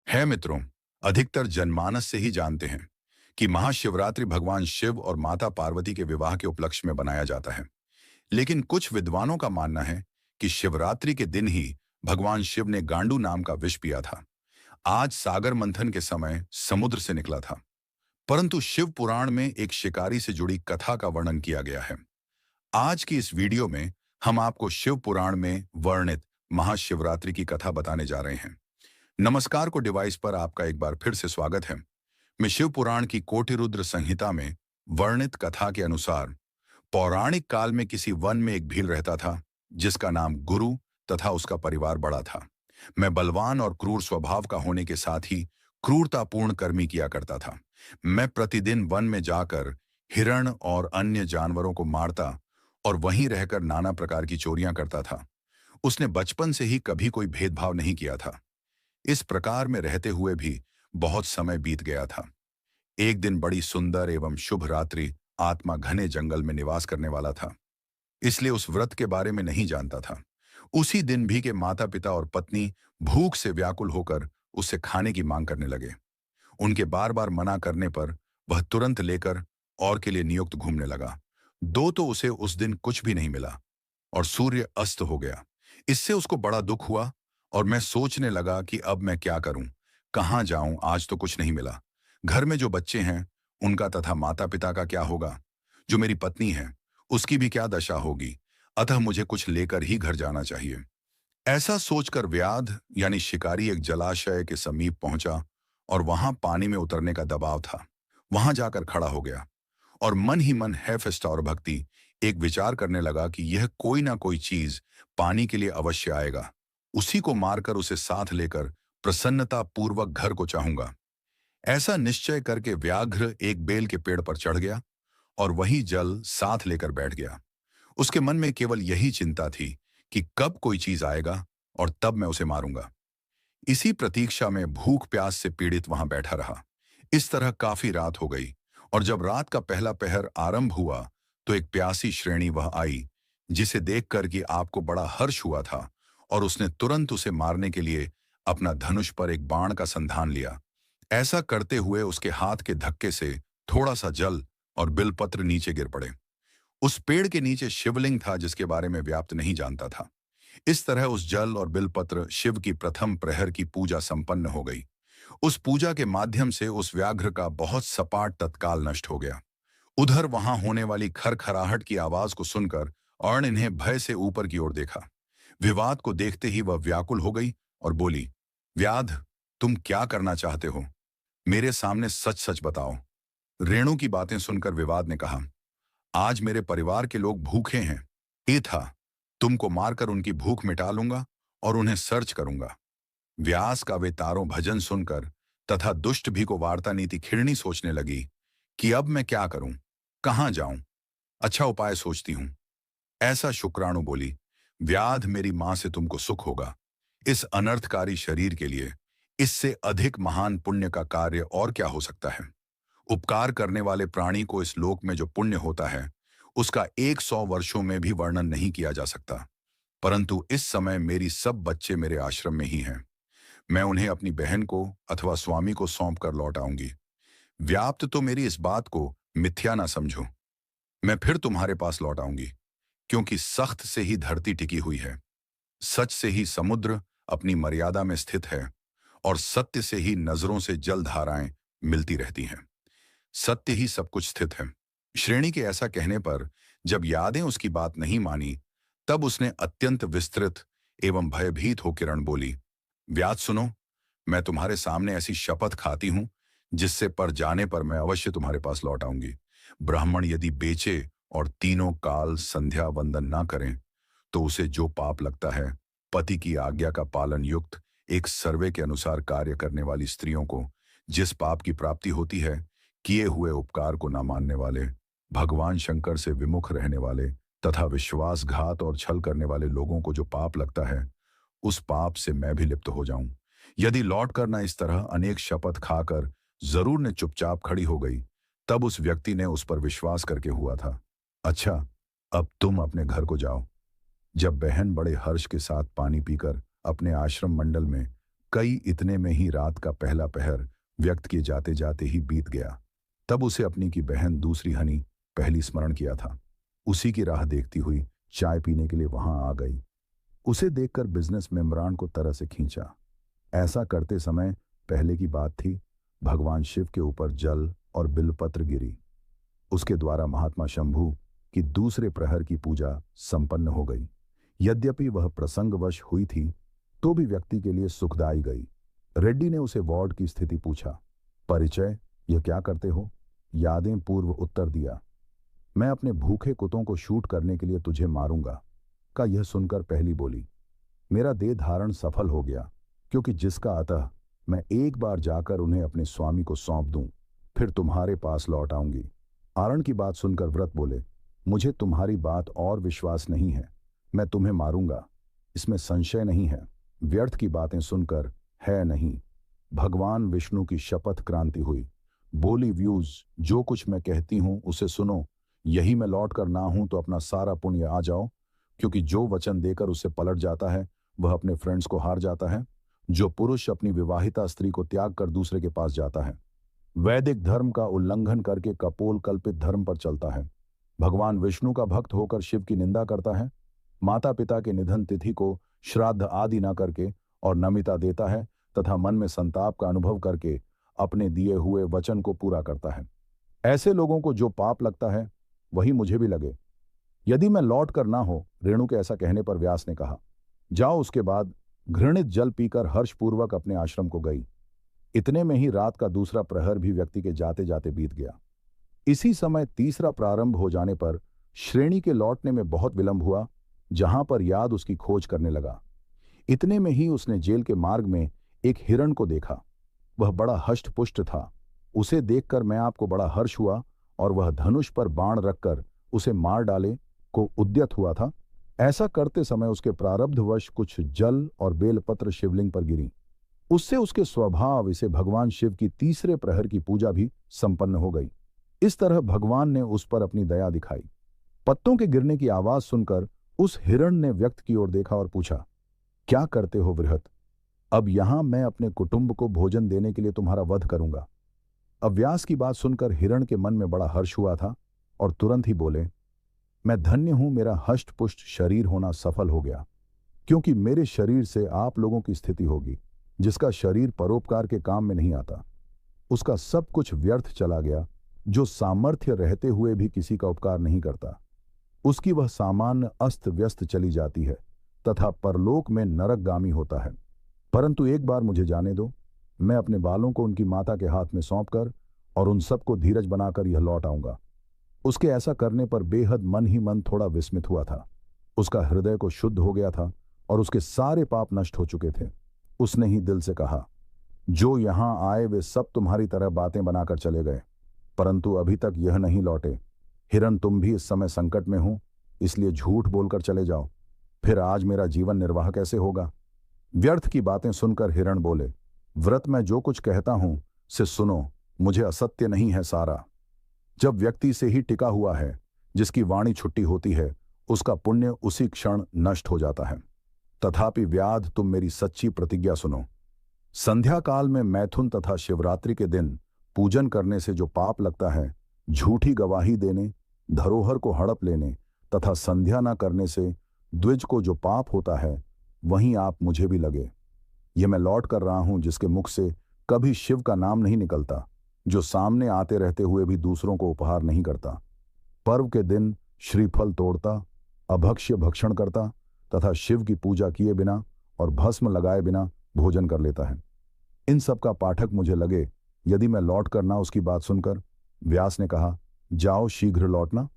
है मित्रों, अधिकतर जनमानस से ही जानते हैं कि महाशिवरात्रि भगवान शिव और माता पार्वती के विवाह के उपलक्ष्य में बनाया जाता है। लेकिन कुछ विद्वानों का मानना है कि शिवरात्रि के दिन ही भगवान शिव ने गांडू नाम का विष पिया था। आज सागर मंथन के समय समुद्र से निकला था। परंतु शिव पुराण में एक शिकारी से जुड़ी कथा का वर्णन किया गया है। आज की इस वीडियो में हम आपको शिव पुराण में वर्णित महाशिवरात्रि की कथा बताने जा रहे हैं। नमस्कार को डिवाइस पर आपका एक बार फिर से स्वागत है। मैं शिव पुराण की कोटिरुद्र संहिता में वर्णित कथा के अनुसार पौराणिक काल में किसी वन में एक भील रहता था जिसका नाम गुरु तथा उसका परिवार बड़ा था। मैं बलवान और क्रूर स्वभाव का होने के साथ ही क्रूरतापूर्ण कर्मी किया करता था। मैं प्रतिदिन वन में जाकर हिरण और अन्य जानवरों को मारता और वहीं रहकर नाना प्रकार की चोरियां करता था। उसने बचपन से ही कभी कोई भेदभाव नहीं किया था। इस प्रकार में रहते हुए भी बहुत समय बीत गया था। एक दिन बड़ी सुंदर एवं शुभ रात्रि आत्मा घने जंगल में निवास करने वाला था, इसलिए उस व्रत के बारे में नहीं जानता था। उसी दिन भी के माता पिता और पत्नी भूख से व्याकुल होकर उससे खाने की मांग करने लगे। उनके बार बार मना करने पर वह तुरंत लेकर और के लिए नियुक्त घूमने लगा। दो तो उसे उस दिन कुछ भी नहीं मिला और सूर्य अस्त हो गया। इससे उसको बड़ा दुख हुआ और मैं सोचने लगा कि अब मैं क्या करूं, कहां जाऊं, आज तो कुछ नहीं मिला। घर में जो बच्चे हैं उनका तथा माता पिता का क्या होगा, जो मेरी पत्नी है उसकी भी क्या दशा होगी। अतः मुझे कुछ लेकर ही घर जाना चाहिए। ऐसा सोचकर व्याध यानी शिकारी एक जलाशय के समीप पहुंचा और वहां पानी में उतरने का दबाव था। वहां जाकर खड़ा हो गया और मन ही मन है फिस्टा और भक्ति एक विचार करने लगा कि यह कोई ना कोई चीज पानी के लिए अवश्य आएगा। उसी को मारकर उसे साथ लेकर प्रसन्नता पूर्वक घर को चाहूंगा। ऐसा निश्चय करके व्याघ्र एक बेल के पेड़ पर चढ़ गया और वही जल साथ लेकर बैठ गया। उसके मन में केवल यही चिंता थी कि कब कोई चीज आएगा और तब मैं उसे मारूंगा। इसी प्रतीक्षा में भूख प्यास से पीड़ित वहां बैठा रहा। इस तरह काफी रात हो गई और जब रात का पहला पहर आरंभ हुआ तो एक प्यासी श्रेणी वह आई जिसे देखकर कि आपको बड़ा हर्ष हुआ था और उसने तुरंत उसे मारने के लिए अपना धनुष पर एक बाण का संधान लिया। ऐसा करते हुए उसके हाथ के धक्के से थोड़ा सा जल और बिलपत्र नीचे गिर पड़े। उस पेड़ के नीचे शिवलिंग था जिसके बारे में व्याप्त नहीं जानता था। इस तरह उस जल और बिलपत्र शिव की प्रथम प्रहर की पूजा संपन्न हो गई। उस पूजा के माध्यम से उस व्याघ्र का बहुत सपाट तत्काल नष्ट हो गया। उधर वहां होने वाली खरखराहट की आवाज को सुनकर और इन्हें भय से ऊपर की ओर देखा। विवाद को देखते ही वह व्याकुल हो गई और बोली, व्याध, तुम क्या करना चाहते हो? मेरे सामने सच सच बताओ। रेणु की बातें सुनकर विवाद ने कहा, आज मेरे परिवार के लोग भूखे हैं। ये था, तुमको मारकर उनकी भूख मिटा लूंगा और उन्हें सर्च करूंगा। व्यास का वे तारों भजन सुनकर तथा दुष्ट भी को वार्ता नीति खिड़नी सोचने लगी कि अब मैं क्या करूं, कहां जाऊं, अच्छा उपाय सोचती हूं। ऐसा शुक्राणु बोली, व्याध, मेरी मां से तुमको सुख होगा। इस अनर्थकारी शरीर के लिए इससे अधिक महान पुण्य का कार्य और क्या हो सकता है। उपकार करने वाले प्राणी को इस लोक में जो पुण्य होता है उसका 100 वर्षों में भी वर्णन नहीं किया जा सकता। परंतु इस समय मेरी सब बच्चे मेरे आश्रम में ही हैं। मैं उन्हें अपनी बहन को अथवा स्वामी को सौंप कर लौट आऊंगी। व्याप्त तो मेरी इस बात को मिथ्या ना समझो। मैं फिर तुम्हारे पास लौट आऊंगी, क्योंकि सख्त से ही धरती टिकी हुई है, सच से ही समुद्र अपनी मर्यादा में स्थित है और सत्य से ही नजरों से जल धाराएं मिलती रहती हैं। सत्य ही सब कुछ स्थित है। श्रेणी के ऐसा कहने पर जब यादें उसकी बात नहीं मानी तब उसने अत्यंत विस्तृत एवं भयभीत हो किरण बोली, व्यास सुनो, मैं तुम्हारे सामने ऐसी शपथ खाती हूं जिससे पर जाने पर मैं अवश्य तुम्हारे पास लौट आऊंगी। ब्राह्मण यदि बेचे और तीनों काल संध्या वंदन ना करें तो उसे जो पाप लगता है, पति की आज्ञा का पालन युक्त एक सर्वे के अनुसार कार्य करने वाली स्त्रियों को जिस पाप की प्राप्ति होती है, किए हुए उपकार को न मानने वाले, भगवान शंकर से विमुख रहने वाले तथा विश्वासघात और छल करने वाले लोगों को जो पाप लगता है, उस पाप से मैं भी लिप्त हो जाऊं। यदि लौट कर न इस तरह अनेक शपथ खाकर जरूर ने चुपचाप खड़ी हो गई, तब उस व्यक्ति ने उस पर विश्वास करके हुआ था। अच्छा, अब तुम अपने घर को जाओ। जब बहन बड़े हर्ष के साथ पानी पीकर अपने आश्रम मंडल में कई इतने में ही रात का पहला पहर व्यक्त किए जाते जाते ही बीत गया। तब उसे अपनी की बहन दूसरी हनी पहली स्मरण किया था। उसी की राह देखती हुई चाय पीने के लिए वहां आ गई। उसे देखकर बिजनेस मेम्बरान को तरह से खींचा। ऐसा करते समय पहले की बात थी, भगवान शिव के ऊपर जल और बिल्वपत्र गिरी। उसके द्वारा महात्मा शंभू की दूसरे प्रहर की पूजा संपन्न हो गई। यद्यपि वह प्रसंगवश हुई थी, तो भी व्यक्ति के लिए सुखदायी गई। रेड्डी ने उसे वार्ड की स्थिति पूछा। परिचय, यह क्या करते हो? यादें पूर्व उत्तर दिया। मैं अपने भूखे कुत्तों को शूट करने के लिए तुझे मारूंगा। का यह सुनकर पहली बोली, मेरा देह धारण सफल हो गया, क्योंकि जिसका अतः मैं एक बार जाकर उन्हें अपने स्वामी को सौंप दूं, फिर तुम्हारे पास लौट आऊंगी। आरण की बात सुनकर व्रत बोले, मुझे तुम्हारी बात और विश्वास नहीं है। मैं तुम्हें मारूंगा, इसमें संशय नहीं है। व्यर्थ की बातें सुनकर है नहीं। भगवान विष्णु की शपथ क्रांति हुई। बोली, व्यूज, जो कुछ मैं कहती हूं उसे सुनो। यही मैं लौट कर ना हूं तो अपना सारा पुण्य आ जाओ, क्योंकि जो वचन देकर उसे पलट जाता है वह अपने फ्रेंड्स को हार जाता है। जो पुरुष अपनी विवाहिता स्त्री को त्याग कर दूसरे के पास जाता है, वैदिक धर्म का उल्लंघन करके कपोल कल्पित धर्म पर चलता है। भगवान विष्णु का भक्त होकर शिव की निंदा करता है। माता पिता के निधन तिथि को श्राद्ध आदि न करके और नमिता देता है तथा मन में संताप का अनुभव करके अपने दिए हुए वचन को पूरा करता है। ऐसे लोगों को जो पाप लगता है वही मुझे भी लगे। यदि मैं लौट कर ना हो, रेणु के ऐसा कहने पर व्यास ने कहा, जाओ। उसके बाद घृणित जल पीकर हर्षपूर्वक अपने आश्रम को गई। इतने में ही रात का दूसरा प्रहर भी व्यक्ति के जाते जाते बीत गया। इसी समय तीसरा प्रारंभ हो जाने पर श्रेणी के लौटने में बहुत विलंब हुआ, जहां पर याद उसकी खोज करने लगा। इतने में ही उसने जेल के मार्ग में एक हिरण को देखा। वह बड़ा हष्ट-पुष्ट था। उसे देखकर मैं आपको बड़ा हर्ष हुआ और वह धनुष पर बाण रखकर उसे मार डाले को उद्यत हुआ था। ऐसा करते समय उसके प्रारब्धवश कुछ जल और बेलपत्र शिवलिंग पर गिरी। उससे उसके स्वभाव इसे भगवान शिव की तीसरे प्रहर की पूजा भी संपन्न हो गई। इस तरह भगवान ने उस पर अपनी दया दिखाई। पत्तों के गिरने की आवाज सुनकर उस हिरण ने व्यक्ति की ओर देखा और पूछा, क्या करते हो वृहत? अब यहां मैं अपने कुटुंब को भोजन देने के लिए तुम्हारा वध करूंगा। अब व्यास की बात सुनकर हिरण के मन में बड़ा हर्ष हुआ था और तुरंत ही बोले, मैं धन्य हूं, मेरा हष्ट पुष्ट शरीर होना सफल हो गया, क्योंकि मेरे शरीर से आप लोगों की स्थिति होगी। जिसका शरीर परोपकार के काम में नहीं आता, उसका सब कुछ व्यर्थ चला गया। जो सामर्थ्य रहते हुए भी किसी का उपकार नहीं करता, उसकी वह सामान्य अस्त व्यस्त चली जाती है तथा परलोक में नरकगामी होता है। परंतु एक बार मुझे जाने दो, मैं अपने बालों को उनकी माता के हाथ में सौंपकर और उन सबको धीरज बनाकर यह लौट आऊंगा। उसके ऐसा करने पर बेहद मन ही मन थोड़ा विस्मित हुआ था। उसका हृदय को शुद्ध हो गया था और उसके सारे पाप नष्ट हो चुके थे। उसने ही दिल से कहा, जो यहां आए वे सब तुम्हारी तरह बातें बनाकर चले गए, परंतु अभी तक यह नहीं लौटे। हिरण, तुम भी इस समय संकट में हो, इसलिए झूठ बोलकर चले जाओ। फिर आज मेरा जीवन निर्वाह कैसे होगा? व्यर्थ की बातें सुनकर हिरण बोले, व्रत, मैं जो कुछ कहता हूं से सुनो, मुझे असत्य नहीं है सारा। जब व्यक्ति से ही टिका हुआ है, जिसकी वाणी छुट्टी होती है, उसका पुण्य उसी क्षण नष्ट हो जाता है। तथापि व्याध, तुम मेरी सच्ची प्रतिज्ञा सुनो। संध्या काल में मैथुन तथा शिवरात्रि के दिन पूजन करने से जो पाप लगता है, झूठी गवाही देने, धरोहर को हड़प लेने तथा संध्या न करने से द्विज को जो पाप होता है, वहीं आप मुझे भी लगे। ये मैं लौट कर रहा हूं, जिसके मुख से कभी शिव का नाम नहीं निकलता, जो सामने आते रहते हुए भी दूसरों को उपहार नहीं करता, पर्व के दिन श्रीफल तोड़ता, अभक्ष्य भक्षण करता तथा शिव की पूजा किए बिना और भस्म लगाए बिना भोजन कर लेता है। इन सब का पाठक मुझे लगे। यदि मैं लौट कर ना उसकी बात सुनकर, व्यास ने कहा, जाओ शीघ्र लौटना।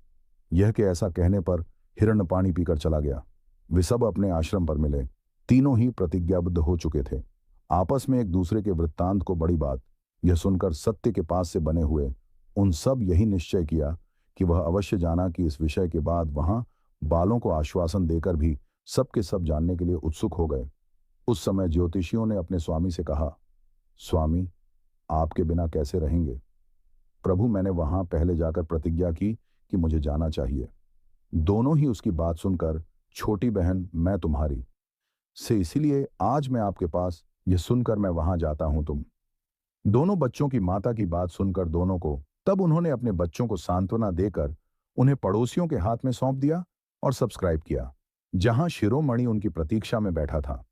यह के ऐसा कहने पर हिरण पानी पीकर चला गया। वे सब अपने आश्रम पर मिले। तीनों ही प्रतिज्ञाबद्ध हो चुके थे। आपस में एक दूसरे के वृत्तांत को बड़ी बात यह सुनकर सत्य के पास से बने हुए उन सब यही निश्चय किया कि वह अवश्य जाना कि इस विषय के बाद वहां बालों को आश्वासन देकर भी सबके सब जानने के लिए उत्सुक हो गए। उस समय ज्योतिषियों ने अपने स्वामी से कहा, स्वामी, आपके बिना कैसे रहेंगे? प्रभु, मैंने वहां पहले जाकर प्रतिज्ञा की कि मुझे जाना चाहिए। दोनों ही उसकी बात सुनकर, छोटी बहन मैं तुम्हारी से इसीलिए आज मैं आपके पास यह सुनकर मैं वहां जाता हूं तुम। दोनों बच्चों की माता की बात सुनकर दोनों को तब उन्होंने अपने बच्चों को सांत्वना देकर उन्हें पड़ोसियों के हाथ में सौंप दिया और सब्सक्राइब किया, जहां शिरोमणि उनकी प्रतीक्षा में बैठा था।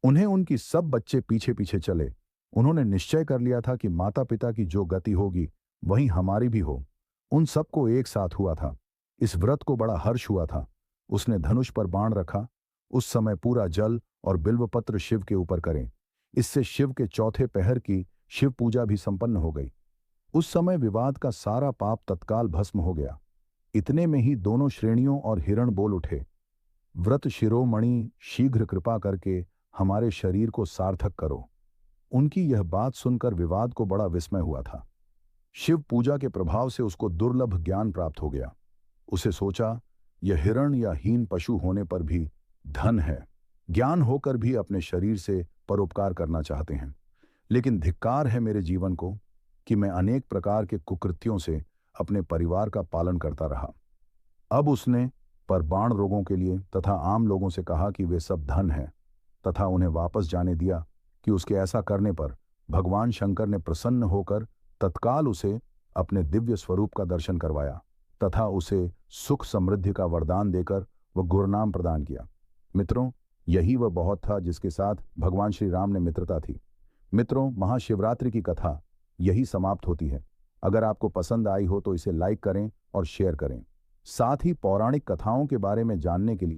उन्हें उनकी सब बच्चे पीछे पीछे चले। उन्होंने निश्चय कर लिया था कि माता पिता की जो गति होगी वही हमारी भी हो। उन सबको एक साथ हुआ था। इस व्रत को बड़ा हर्ष हुआ था। उसने धनुष पर बाण रखा। उस समय पूरा जल और बिल्वपत्र शिव के ऊपर करें। इससे शिव के चौथे पहर की शिव पूजा भी संपन्न हो गई। उस समय विवाद का सारा पाप तत्काल भस्म हो गया। इतने में ही दोनों श्रेणियों और हिरण बोल उठे, व्रत शिरोमणि, शीघ्र कृपा करके हमारे शरीर को सार्थक करो। उनकी यह बात सुनकर विवाद को बड़ा विस्मय हुआ था। शिव पूजा के प्रभाव से उसको दुर्लभ ज्ञान प्राप्त हो गया। उसे सोचा, यह हिरण या हीन पशु होने पर भी धन है, ज्ञान होकर भी अपने शरीर से परोपकार करना चाहते हैं। लेकिन धिक्कार है मेरे जीवन को कि मैं अनेक प्रकार के कुकृत्यों से अपने परिवार का पालन करता रहा। अब उसने परबाण रोगों के लिए तथा आम लोगों से कहा कि वे सब धन हैं, तथा उन्हें वापस जाने दिया कि उसके ऐसा करने पर भगवान शंकर ने प्रसन्न होकर तत्काल उसे अपने दिव्य स्वरूप का दर्शन करवाया तथा उसे सुख समृद्धि का वरदान देकर वह गुरनाम प्रदान किया। मित्रों, यही वह बहुत था जिसके साथ भगवान श्री राम ने मित्रता थी। मित्रों, महाशिवरात्रि की कथा यही समाप्त होती है। अगर आपको पसंद आई हो तो इसे लाइक करें और शेयर करें। साथ ही पौराणिक कथाओं के बारे में जानने के लिए